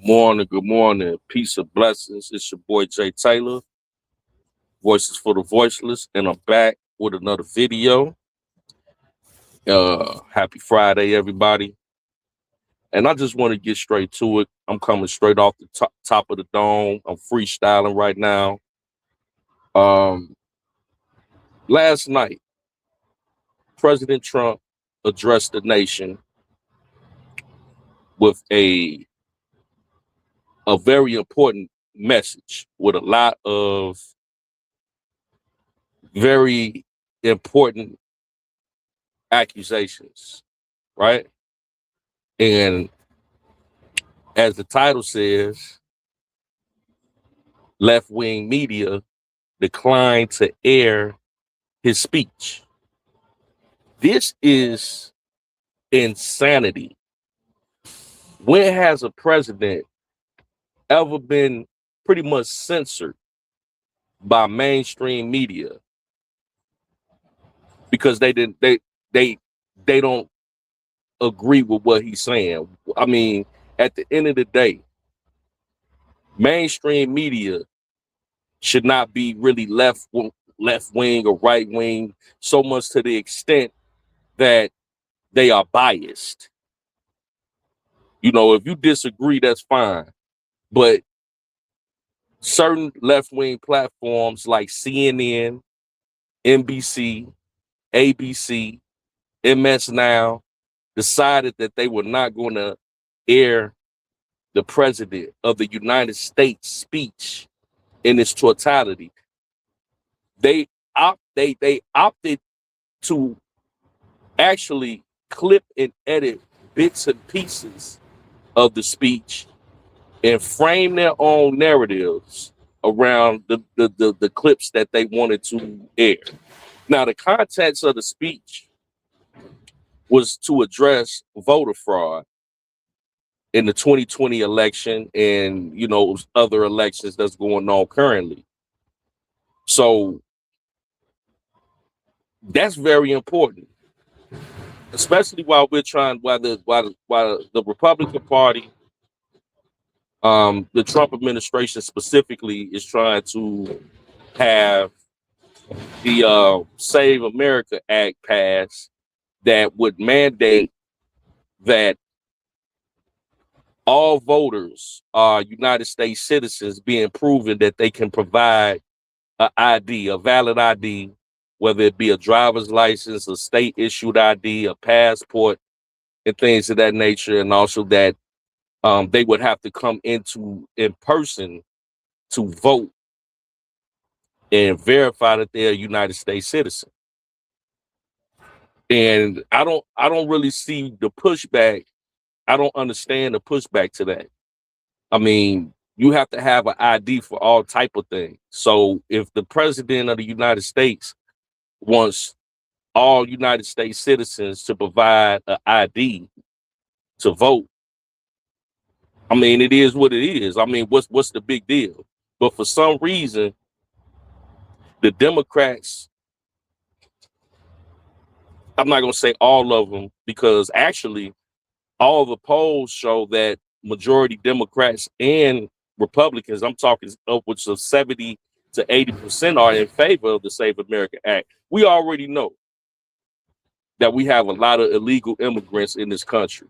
Good morning. Peace and blessings. It's your boy Jay Taylor, Voices for the Voiceless, and I'm back with another video. Happy Friday, everybody. And I just want to get straight to it. I'm coming straight off the top of the dome. I'm freestyling right now. Um, Last night, President Trump addressed the nation with a very important message with a lot of very important accusations, right? And as the title says, left wing media declined to air his speech. This is insanity. When has a president ever been pretty much censored by mainstream media because they don't agree with what he's saying? I mean, at the end of the day, mainstream media should not be really left wing or right wing, so much to the extent that they are biased. You know, if you disagree, that's fine. But certain left wing platforms like CNN, NBC, ABC, MS Now decided that they were not going to air the president of the United States speech in its totality. They opted to actually clip and edit bits and pieces of the speech and frame their own narratives around the clips that they wanted to air. Now, the context of the speech was to address voter fraud in the 2020 election and, other elections that's going on currently. So that's very important, especially while the Republican Party, the Trump administration specifically, is trying to have the Save America Act passed that would mandate that all voters are United States citizens, being proven that they can provide a valid ID, whether it be a driver's license, a state issued ID, a passport, and things of that nature. And also that they would have to come in person to vote and verify that they're a United States citizen. And I don't really see the pushback. I don't understand the pushback to that. I mean, you have to have an ID for all type of things. So if the president of the United States wants all United States citizens to provide an ID to vote, I mean, it is what it is. I mean, what's the big deal? But for some reason, the Democrats, I'm not going to say all of them, because actually all the polls show that majority Democrats and Republicans, I'm talking upwards of 70 to 80%, are in favor of the Save America Act. We already know that we have a lot of illegal immigrants in this country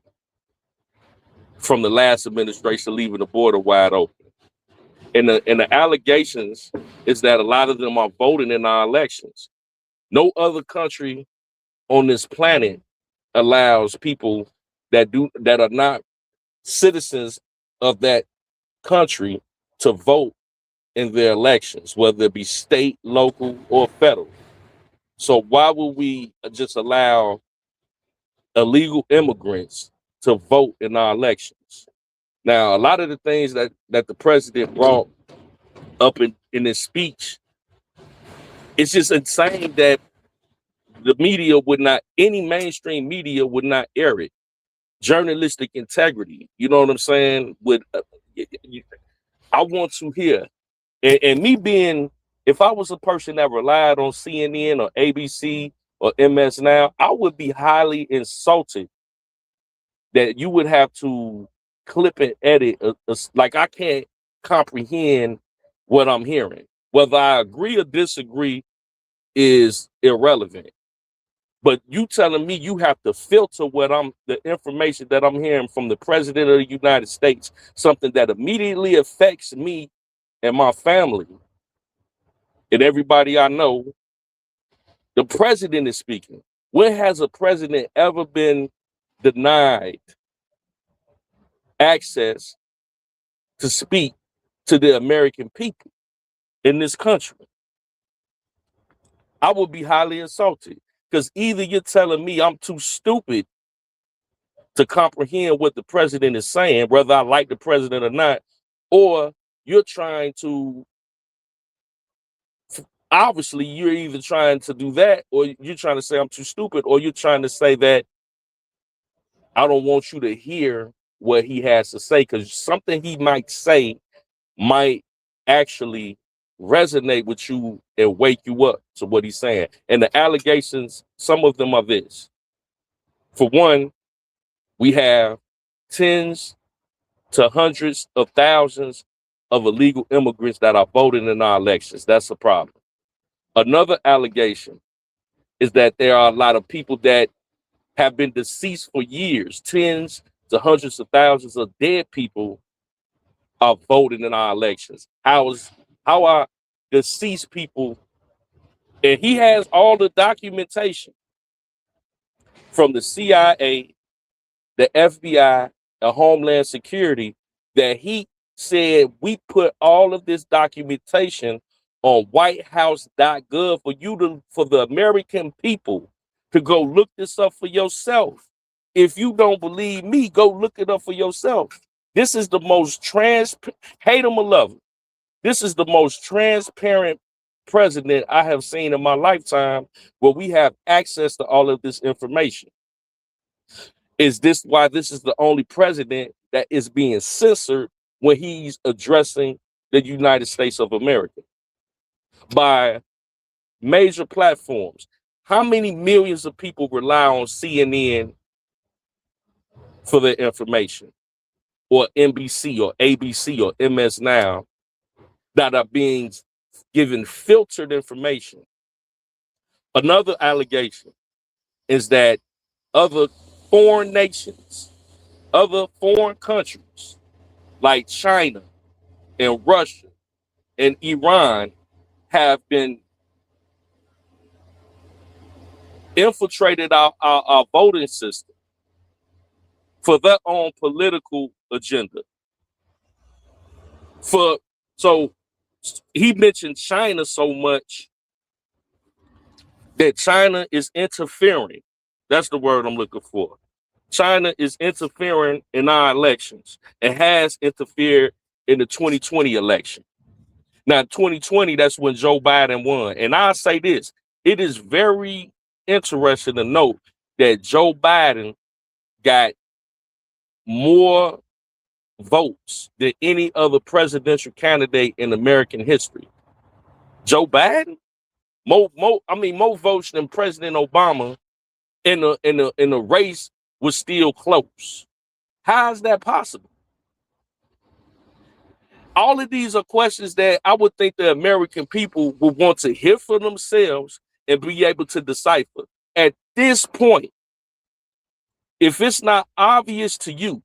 from the last administration leaving the border wide open. And the allegations is that a lot of them are voting in our elections. No other country on this planet allows people that are not citizens of that country to vote in their elections, whether it be state, local, or federal. So why would we just allow illegal immigrants to vote in our elections? Now, a lot of the things that the president brought up in his speech, it's just insane that the media would not, any mainstream media would not air it. Journalistic integrity, you know what I'm saying? I want to hear, and me being, if I was a person that relied on CNN or ABC or MS Now, I would be highly insulted that you would have to clip and edit. Like I can't comprehend what I'm hearing. Whether I agree or disagree is irrelevant. But you telling me you have to filter the information that I'm hearing from the president of the United States, something that immediately affects me and my family and everybody I know. The president is speaking. When has a president ever been denied access to speak to the American people in this country? I would be highly insulted because either you're telling me I'm too stupid to comprehend what the president is saying, whether I like the president or not, or you're trying to, obviously, you're either trying to do that or you're trying to say I'm too stupid, or you're trying to say that I don't want you to hear what he has to say because something he might say might actually resonate with you and wake you up to what he's saying. And the allegations, some of them are this. For one, we have tens to hundreds of thousands of illegal immigrants that are voting in our elections. That's a problem. Another allegation is that there are a lot of people that have been deceased for years. Tens to hundreds of thousands of dead people are voting in our elections. How are deceased people, and he has all the documentation from the CIA, the FBI, the Homeland Security, that he said we put all of this documentation on whitehouse.gov for the American people to go look this up for yourself. If you don't believe me, go look it up for yourself. This is the most hate him or love him. This is the most transparent president I have seen in my lifetime, where we have access to all of this information. Is this why this is the only president that is being censored when he's addressing the United States of America by major platforms? How many millions of people rely on CNN for their information, or NBC or ABC or MS Now, that are being given filtered information? Another allegation is that other foreign nations, other foreign countries like China and Russia and Iran have been infiltrated our voting system for their own political agenda. So he mentioned China so much that China is interfering. That's the word I'm looking for. China is interfering in our elections and has interfered in the 2020 election. Now, 2020, that's when Joe Biden won. And I'll say this, it is very interesting to note that Joe Biden got more votes than any other presidential candidate in American history. Joe Biden, more votes than President Obama in the race was still close. How is that possible? All of these are questions that I would think the American people would want to hear for themselves and be able to decipher. At this point, if it's not obvious to you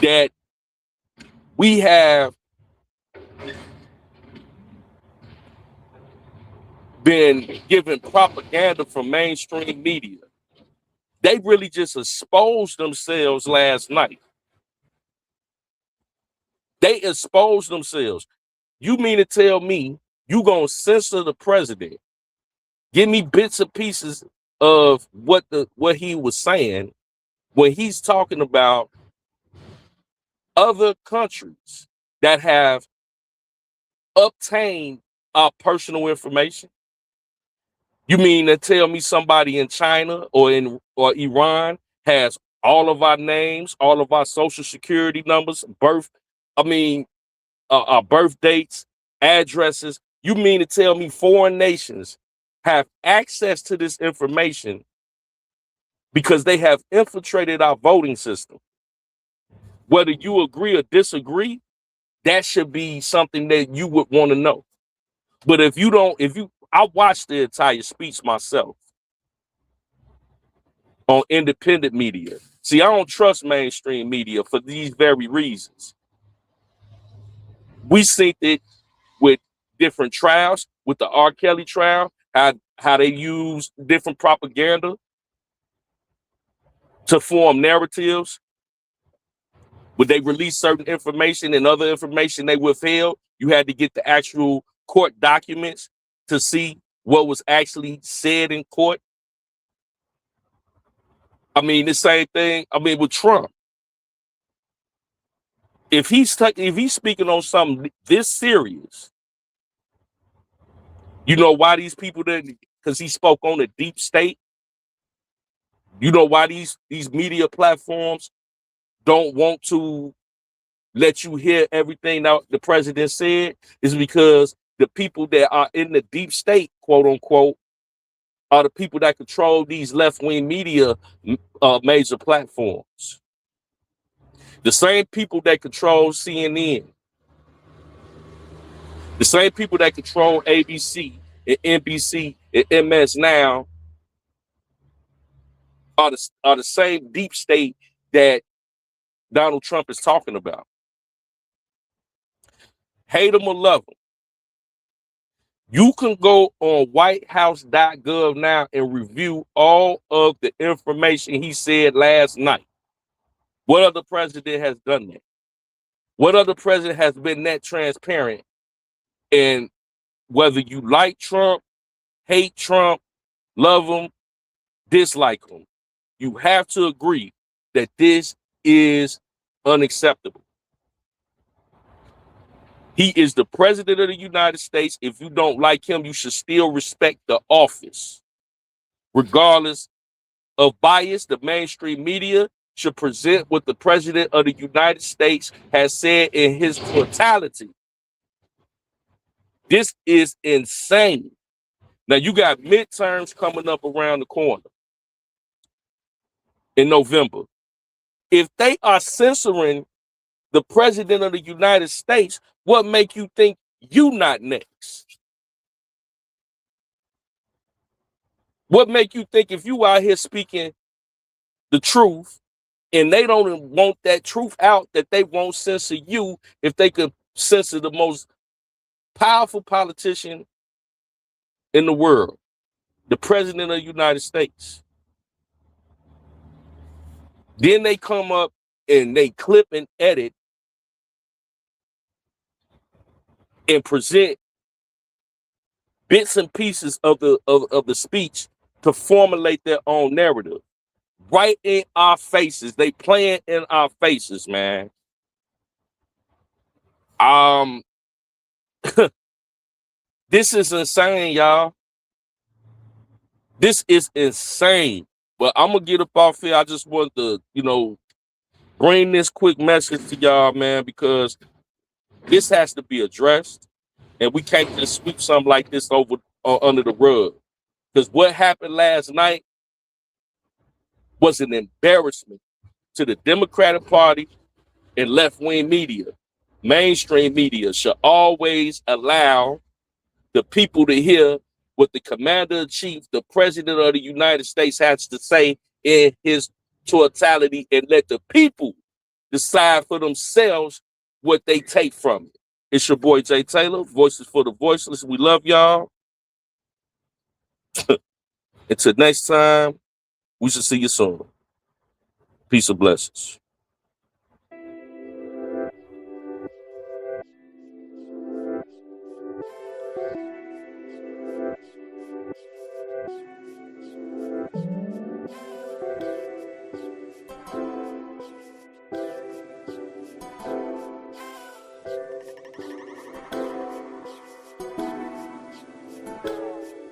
that we have been given propaganda from mainstream media, they really just exposed themselves last night. They exposed themselves. You mean to tell me you gonna censor the president? Give me bits and pieces of what he was saying when he's talking about other countries that have obtained our personal information. You mean to tell me somebody in China or Iran has all of our names, all of our social security numbers, our birth dates, addresses? You mean to tell me foreign nations have access to this information because they have infiltrated our voting system. Whether you agree or disagree, that should be something that you would want to know. But if you don't, I watched the entire speech myself on independent media. See, I don't trust mainstream media for these very reasons. We seen it with different trials, with the R. Kelly trial, how they use different propaganda to form narratives. Would they release certain information and other information they withheld? You had to get the actual court documents to see what was actually said in court. I mean, the same thing. I mean, with Trump, if he's speaking on something this serious, you know why these people didn't? Because he spoke on a deep state. You know why these media platforms don't want to let you hear everything that the president said? Is because the people that are in the deep state, quote unquote, are the people that control these left-wing media major platforms. The same people that control CNN, the same people that control ABC and NBC and MS now are the same deep state that Donald Trump is talking about. Hate them or love them. You can go on whitehouse.gov now and review all of the information he said last night. What other president has done that? What other president has been that transparent? And whether you like Trump, hate Trump, love him, dislike him, you have to agree that this is unacceptable. He is the president of the United States. If you don't like him, you should still respect the office. Regardless of bias, the mainstream media should present what the president of the United States has said in his totality. This is insane. Now, you got midterms coming up around the corner in November. If they are censoring the president of the United States, what make you think you not next? What make you think if you out here speaking the truth and they don't want that truth out, that they won't censor you if they could censor the most powerful politician in the world, the president of the United States? Then they come up and they clip and edit and present bits and pieces of the speech to formulate their own narrative. Right in our faces. They playing in our faces, man. This is insane, y'all. This is insane. But I'm gonna get up off here. I just want to, bring this quick message to y'all, man, because this has to be addressed, and we can't just sweep something like this over under the rug. Because what happened last night was an embarrassment to the Democratic Party and left-wing media. Mainstream media should always allow the people to hear what the commander-in-chief, the president of the United States, has to say in his totality, and let the people decide for themselves what they take from it. It's your boy Jay Taylor, Voices for the Voiceless. We love y'all. Until next time, we shall see you soon. Peace and blessings.